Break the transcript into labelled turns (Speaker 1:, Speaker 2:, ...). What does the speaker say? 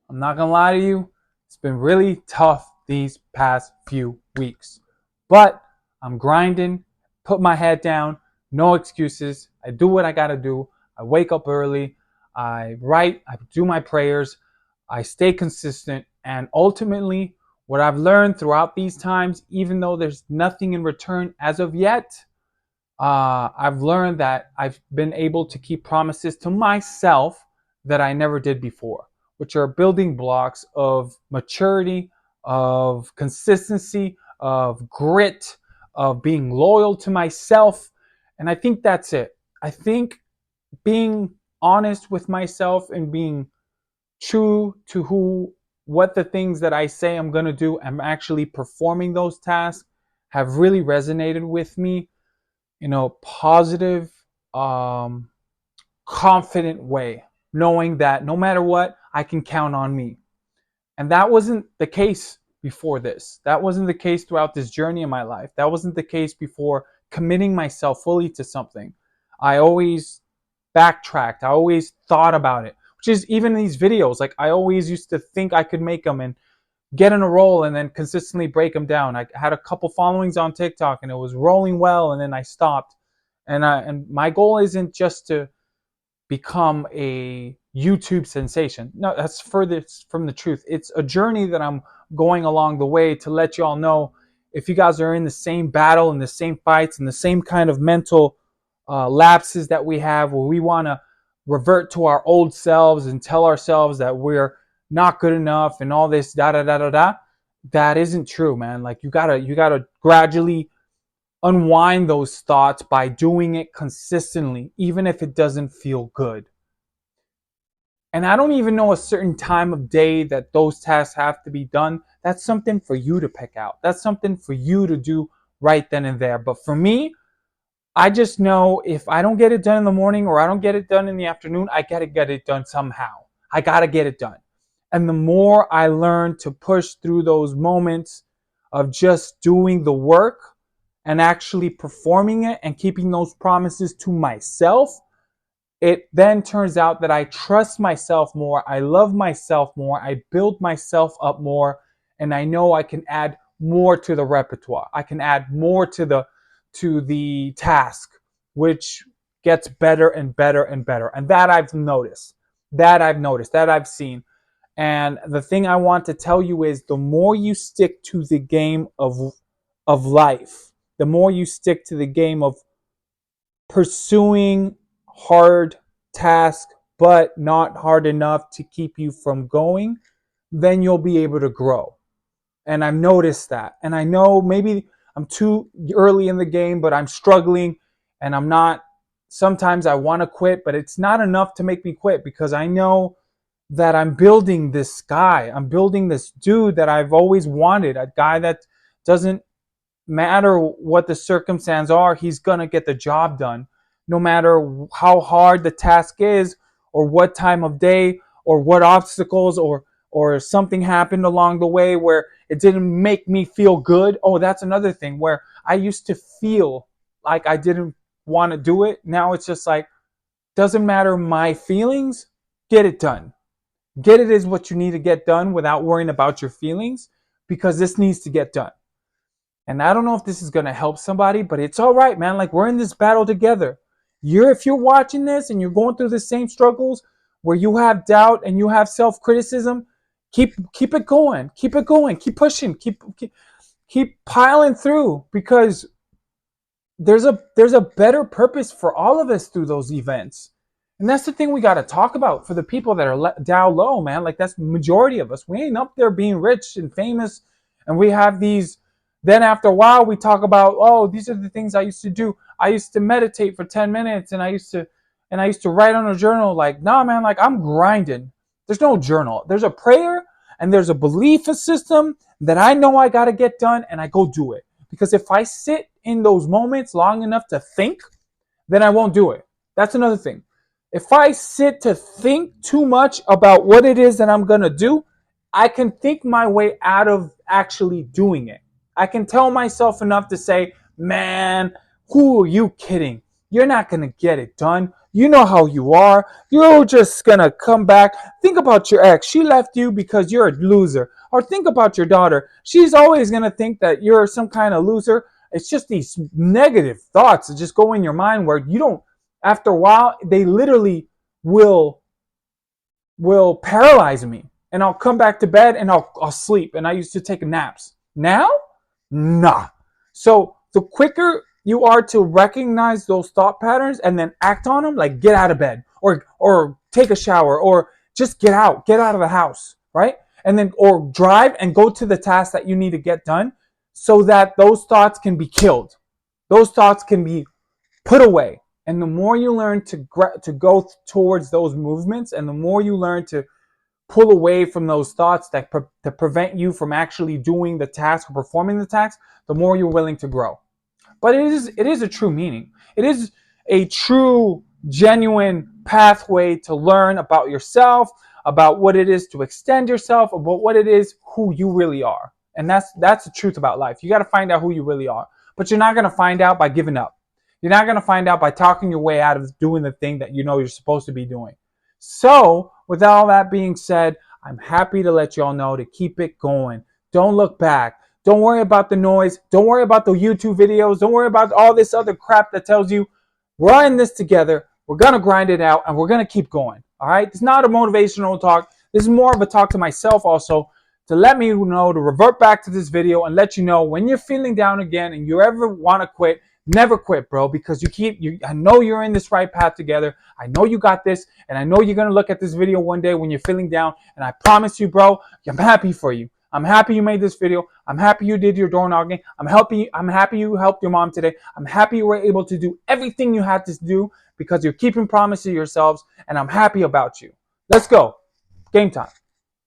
Speaker 1: I'm not gonna lie to you, it's been really tough these past few weeks. But I'm grinding, put my head down, no excuses. I do what I gotta do. I wake up early, I write, I do my prayers, I stay consistent, and ultimately, what I've learned throughout these times, even though there's nothing in return as of yet, I've learned that I've been able to keep promises to myself that I never did before, which are building blocks of maturity, of consistency, of grit, of being loyal to myself. And I think that's it. I think being honest with myself and being true to what the things that I say I'm going to do, I'm actually performing those tasks, have really resonated with me in a positive, um, confident way, knowing that no matter what, I can count on me. And that wasn't the case before this. That wasn't the case throughout this journey in my life. That wasn't the case before committing myself fully to something. I always backtracked. I always thought about it, which is even in these videos. Like I always used to think I could make them and get in a roll and then consistently break them down. I had a couple followings on TikTok and it was rolling well, and then I stopped. And my goal isn't just to become a YouTube sensation. No, that's furthest from the truth. It's a journey that I'm going along the way to let you all know if you guys are in the same battle and the same fights and the same kind of mental lapses that we have, where we want to revert to our old selves and tell ourselves that we're not good enough and all this da da da da da. That isn't true, man. Like you gotta gradually unwind those thoughts by doing it consistently, even if it doesn't feel good. And I don't even know a certain time of day that those tasks have to be done. That's something for you to pick out. That's something for you to do right then and there. But for me, I just know if I don't get it done in the morning or I don't get it done in the afternoon, I gotta get it done somehow. I gotta get it done. And the more I learn to push through those moments of just doing the work and actually performing it and keeping those promises to myself, it then turns out that I trust myself more, I love myself more, I build myself up more, and I know I can add more to the repertoire. I can add more to the task, which gets better and better and better. And that I've noticed. That I've seen. And the thing I want to tell you is the more you stick to the game of life, the more you stick to the game of pursuing hard tasks, but not hard enough to keep you from going, then you'll be able to grow. And I've noticed that. And I know maybe I'm too early in the game, but I'm struggling and I'm not. Sometimes I want to quit, but it's not enough to make me quit because I know that I'm building this guy. I'm building this dude that I've always wanted, a guy that doesn't matter what the circumstances are, he's going to get the job done. No matter how hard the task is, or what time of day, or what obstacles, or something happened along the way where it didn't make me feel good. Oh, that's another thing where I used to feel like I didn't want to do it. Now it's just like, doesn't matter my feelings, get it done. Get it is what you need to get done without worrying about your feelings, because this needs to get done. And I don't know if this is going to help somebody, but it's all right, man. Like, we're in this battle together. If you're watching this and you're going through the same struggles where you have doubt and you have self-criticism, keep it going. Keep it going. Keep pushing. Keep piling through, because there's a better purpose for all of us through those events. And that's the thing we got to talk about for the people that are down low, man. Like, that's the majority of us. We ain't up there being rich and famous, and we have these. Then after a while, we talk about, oh, these are the things I used to do. I used to meditate for 10 minutes, and I used to write on a journal. Like, nah, man, like, I'm grinding. There's no journal. There's a prayer and there's a belief system that I know I got to get done, and I go do it. Because if I sit in those moments long enough to think, then I won't do it. That's another thing. If I sit to think too much about what it is that I'm going to do, I can think my way out of actually doing it. I can tell myself enough to say, man, who are you kidding? You're not going to get it done. You know how you are. You're just gonna come back. Think about your ex. She left you because you're a loser. Or think about your daughter. She's always gonna think that you're some kind of loser. It's just these negative thoughts that just go in your mind where you don't, after a while, they literally will paralyze me. And I'll come back to bed and I'll sleep. And I used to take naps. Now? Nah. So the quicker you are to recognize those thought patterns and then act on them, like get out of bed or take a shower or just get out of the house, right? And then or drive and go to the task that you need to get done so that those thoughts can be killed. Those thoughts can be put away. And the more you learn to go towards those movements, and the more you learn to pull away from those thoughts that prevent you from actually doing the task or performing the task, the more you're willing to grow. But it is a true meaning. It is a true, genuine pathway to learn about yourself, about what it is to extend yourself, about what it is, who you really are. And that's the truth about life. You got to find out who you really are. But you're not going to find out by giving up. You're not going to find out by talking your way out of doing the thing that you know you're supposed to be doing. So, with all that being said, I'm happy to let y'all know to keep it going. Don't look back. Don't worry about the noise. Don't worry about the YouTube videos. Don't worry about all this other crap that tells you we're in this together. We're going to grind it out and we're going to keep going. All right? It's not a motivational talk. This is more of a talk to myself also to let me know to revert back to this video and let you know when you're feeling down again and you ever want to quit, never quit, bro, because I know you're in this right path together. I know you got this, and I know you're going to look at this video one day when you're feeling down, and I promise you, bro, I'm happy for you. I'm happy you made this video. I'm happy you did your door knocking. I'm happy you helped your mom today. I'm happy you were able to do everything you had to do because you're keeping promises to yourselves, and I'm happy about you. Let's go. Game time.